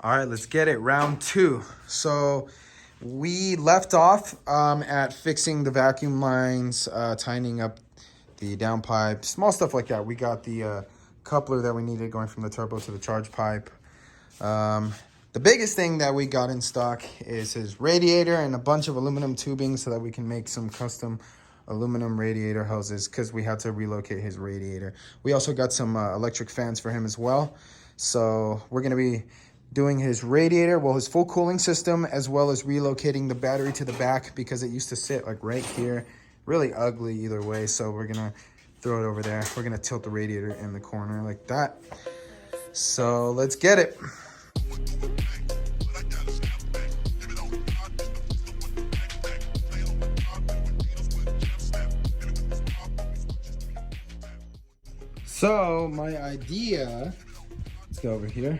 All right, let's get it. Round two. So we left off at fixing the vacuum lines, tightening up the downpipe, small stuff like that. We got the coupler that we needed going from the turbo to the charge pipe. The biggest thing that we got in stock is his radiator and a bunch of aluminum tubing so that we can make some custom aluminum radiator hoses because we had to relocate his radiator. We also got some electric fans for him as well. So we're going to be doing his radiator, well, his full cooling system, as well as relocating the battery to the back because it used to sit like right here. Really ugly either way, so we're gonna throw it over there. We're gonna tilt the radiator in the corner like that. So let's get it. So my idea, let's go over here.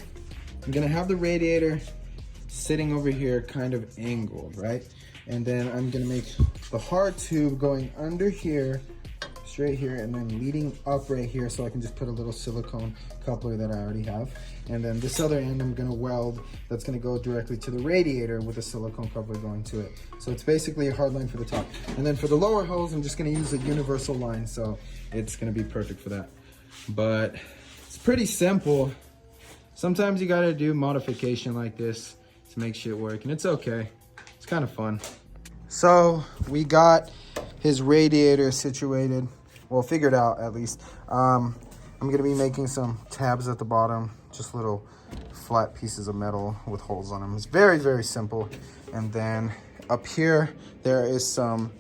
I'm gonna have the radiator sitting over here kind of angled, right? And then I'm gonna make the hard tube going under here, straight here, and then leading up right here so I can just put a little silicone coupler that I already have. And then this other end I'm gonna weld, that's gonna go directly to the radiator with a silicone coupler going to it. So it's basically a hard line for the top. And then for the lower hose, I'm just gonna use a universal line, so it's gonna be perfect for that. But it's pretty simple. Sometimes you gotta do modification like this to make shit work, and it's okay. It's kind of fun. So we got his radiator situated, well, figured out at least. I'm gonna be making some tabs at the bottom, just little flat pieces of metal with holes on them. It's very, very simple. And then up here, there is some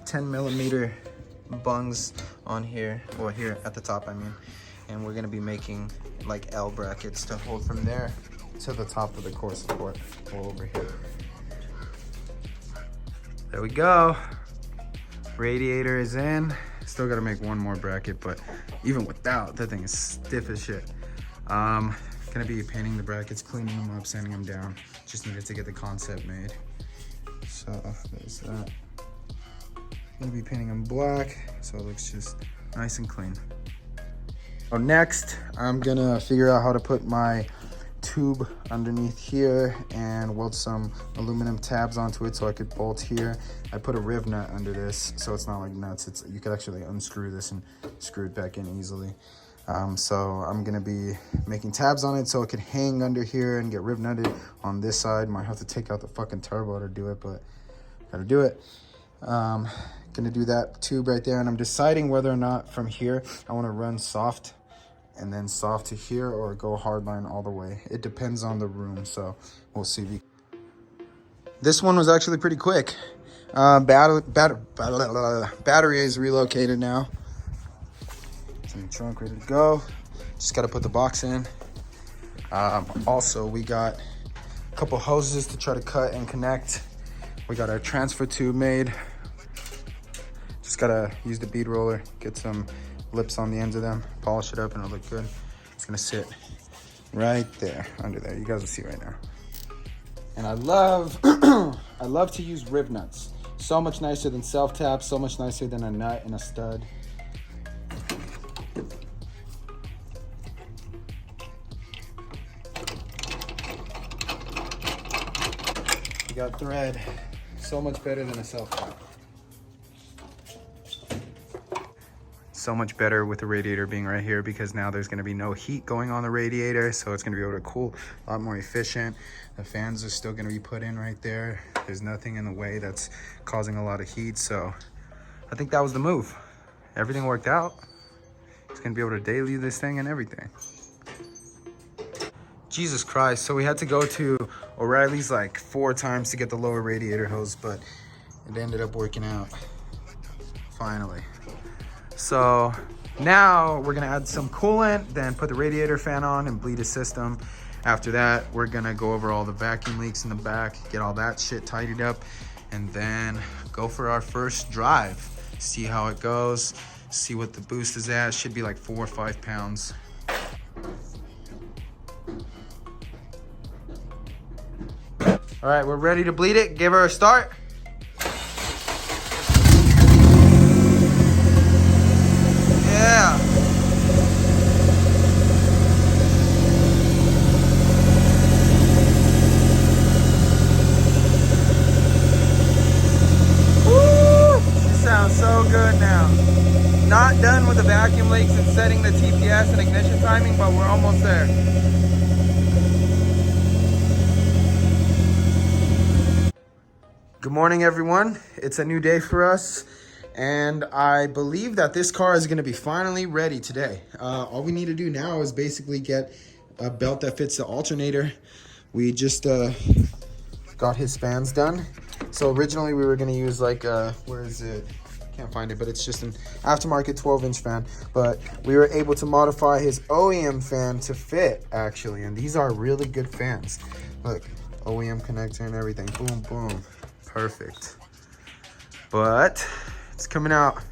10mm bungs on here, or here at the top, I mean. And we're gonna be making like L brackets to hold from there to the top of the core support, or over here. There we go. Radiator is in. Still gotta make one more bracket, but even without, that thing is stiff as shit. Gonna be painting the brackets, cleaning them up, sanding them down. Just needed to get the concept made. So there's that. Gonna be painting them black, so it looks just nice and clean. So next, I'm gonna figure out how to put my tube underneath here and weld some aluminum tabs onto it so I could bolt here. I put a riv nut under this so it's not like nuts. You could actually unscrew this and screw it back in easily. So I'm gonna be making tabs on it so it could hang under here and get riv nutted on this side. Might have to take out the fucking turbo to do it, but gotta do it. Gonna do that tube right there, and I'm deciding whether or not from here I want to run soft and then soft to here or go hardline all the way. It depends on the room, so we'll see. This one was actually pretty quick. Battery is relocated now. It's in the trunk, ready to go. Just got to put the box in. Also, we got a couple hoses to try to cut and connect. We got our transfer tube made. Just gotta use the bead roller, get some lips on the ends of them, polish it up, and it'll look good. It's gonna sit right there, under there. You guys will see right now. And I love, I love to use rib nuts. So much nicer than self-tap, so much nicer than a nut and a stud. You got thread, so much better than a self-tap. So much better with the radiator being right here because now there's going to be no heat going on the radiator, so it's going to be able to cool a lot more efficient. The fans are still going to be put in right there. There's nothing in the way that's causing a lot of heat, so I think that was the move. Everything worked out. It's going to be able to daily this thing and everything. Jesus Christ, so we had to go to O'Reilly's like 4 times to get the lower radiator hose, but it ended up working out finally. So now we're gonna add some coolant, then put the radiator fan on and bleed a system. After that, we're gonna go over all the vacuum leaks in the back, get all that shit tidied up, and then go for our first drive. See how it goes, see what the boost is at. Should be like 4 or 5 pounds. All right, we're ready to bleed it. Give her a start. Yeah. so good now. Not done with the vacuum leaks and setting the TPS and ignition timing, but we're almost there. Good morning, everyone. It's a new day for us, and I believe that this car is going to be finally ready today. All we need to do now is basically get a belt that fits the alternator. We just got his spans done. So originally we were going to use like where is it? Can't find it, but it's just an aftermarket 12-inch fan. But we were able to modify his OEM fan to fit, actually, and these are really good fans. Look, OEM connector and everything. Boom, boom. Perfect. But it's coming out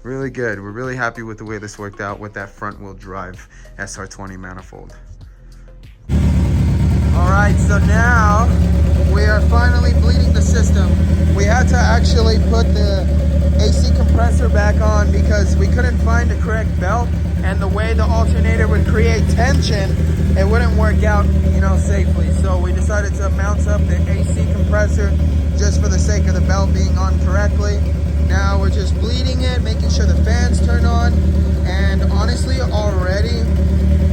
really good. We're really happy with the way this worked out with that front wheel drive SR20 manifold. All right, so now we are finally bleeding the system. We had to actually put the AC compressor back on because we couldn't find the correct belt, and the way the alternator would create tension, it wouldn't work out, safely. So we decided to mount up the AC compressor just for the sake of the belt being on correctly. Now we're just bleeding it, making sure the fans turn on, and honestly, already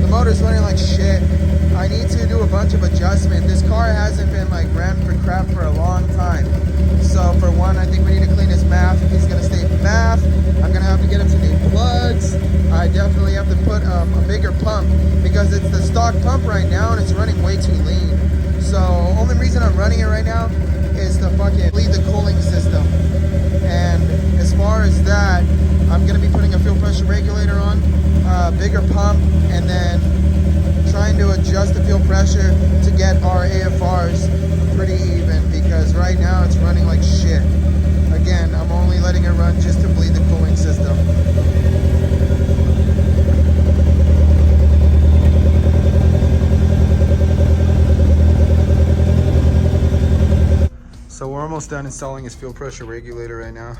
the motor's running like shit. I need to do a bunch of adjustment. This car hasn't been ran for crap for a long time. So for one, I think we need to clean his MAF. He's gonna stay MAF. I'm gonna have to get him some new plugs. I definitely have to put a bigger pump because it's the stock pump right now and it's running way too lean. So only reason I'm running it right now is to fucking bleed the cooling system. And as far as that, I'm gonna be putting a fuel pressure regulator on, bigger pump, and then trying to adjust the fuel pressure to get our AFRs pretty even, because right now it's running like shit. Again, I'm only letting it run just to bleed the cooling system. So we're almost done installing his fuel pressure regulator right now.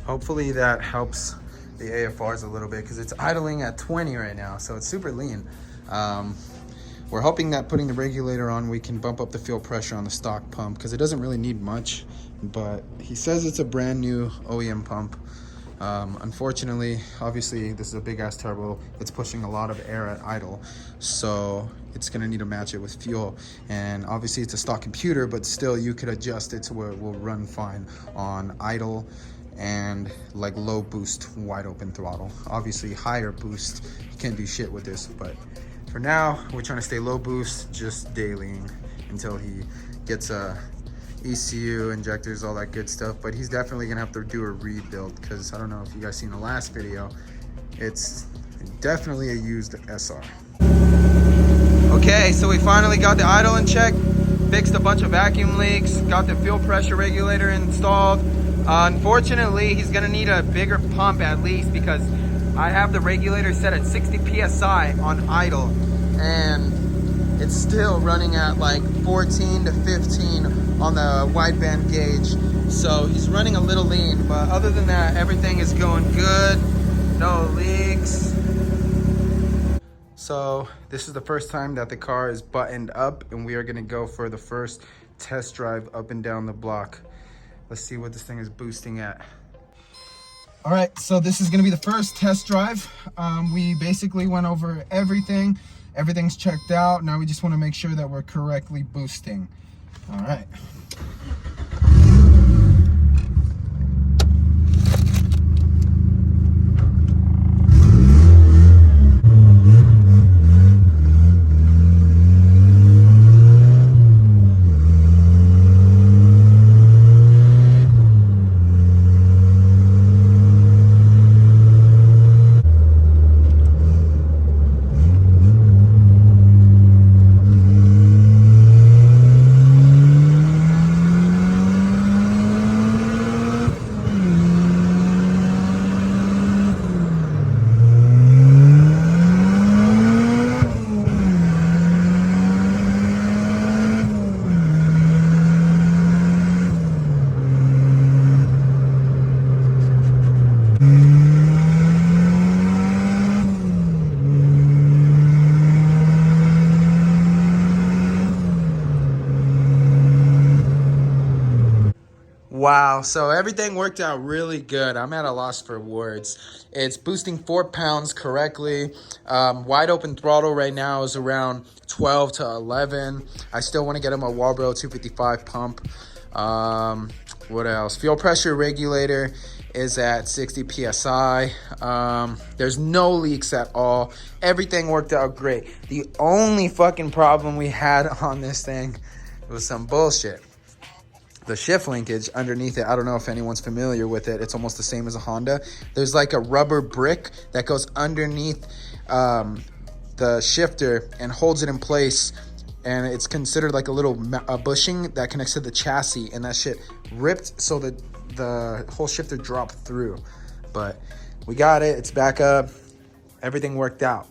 Hopefully that helps the AFRs a little bit because it's idling at 20 right now, so it's super lean. We're hoping that putting the regulator on, we can bump up the fuel pressure on the stock pump because it doesn't really need much, but he says it's a brand new OEM pump. Unfortunately, obviously this is a big ass turbo. It's pushing a lot of air at idle, so it's gonna need to match it with fuel. And obviously it's a stock computer, but still you could adjust it to where it will run fine on idle and like low boost, wide open throttle. Obviously higher boost, you can't do shit with this, but for now we're trying to stay low boost, just dailying until he gets a ECU, injectors, all that good stuff. But he's definitely gonna have to do a rebuild because I don't know if you guys seen the last video, it's definitely a used SR. Okay, so we finally got the idle in check, fixed a bunch of vacuum leaks, got the fuel pressure regulator installed. Unfortunately, he's gonna need a bigger pump at least because I have the regulator set at 60 PSI on idle and it's still running at like 14 to 15 on the wideband gauge. So he's running a little lean, but other than that, everything is going good. No leaks. So this is the first time that the car is buttoned up and we are gonna go for the first test drive up and down the block. Let's see what this thing is boosting at. All right, so this is gonna be the first test drive. We basically went over everything. Everything's checked out. Now we just wanna make sure that we're correctly boosting. All right. Wow, so everything worked out really good. I'm at a loss for words. It's boosting 4 pounds correctly. Wide open throttle right now is around 12 to 11. I still want to get him a Walbro 255 pump. What else? Fuel pressure regulator is at 60 PSI. There's no leaks at all. Everything worked out great. The only fucking problem we had on this thing was some bullshit. The shift linkage underneath it, I don't know if anyone's familiar with it. It's almost the same as a Honda. There's like a rubber brick that goes underneath the shifter and holds it in place. And it's considered like a little bushing that connects to the chassis. And that shit ripped so that the whole shifter dropped through. But we got it. It's back up. Everything worked out.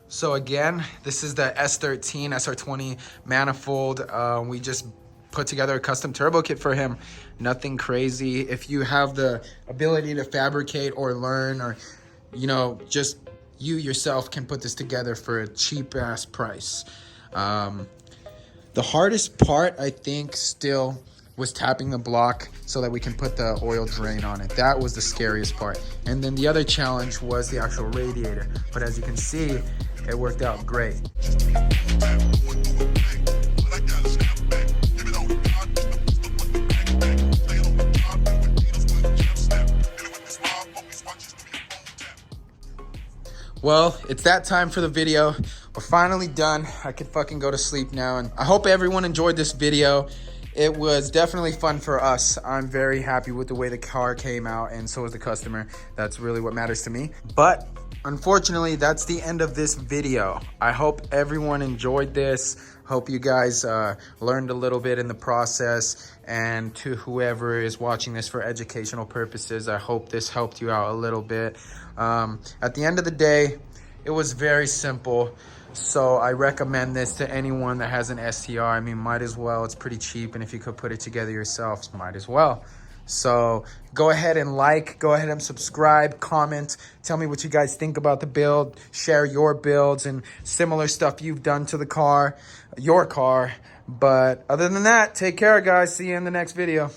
So again, this is the S13 SR20 manifold. We just put together a custom turbo kit for him. Nothing crazy. If you have the ability to fabricate or learn, or you know, just you yourself can put this together for a cheap ass price. The hardest part, I think, still was tapping the block so that we can put the oil drain on it. That was the scariest part. And then the other challenge was the actual radiator. But as you can see, it worked out great. Well, it's that time for the video. We're finally done. I could fucking go to sleep now. And I hope everyone enjoyed this video. It was definitely fun for us. I'm very happy with the way the car came out, and so is the customer. That's really what matters to me. But unfortunately, that's the end of this video. I hope everyone enjoyed this. Hope you guys learned a little bit in the process. And to whoever is watching this for educational purposes, I hope this helped you out a little bit. At the end of the day, it was very simple. So I recommend this to anyone that has an STR. I mean, might as well. It's pretty cheap. And if you could put it together yourself, might as well. So go ahead and go ahead and subscribe, comment, tell me what you guys think about the build, share your builds and similar stuff you've done to the car, your car. But other than that, take care, guys. See you in the next video.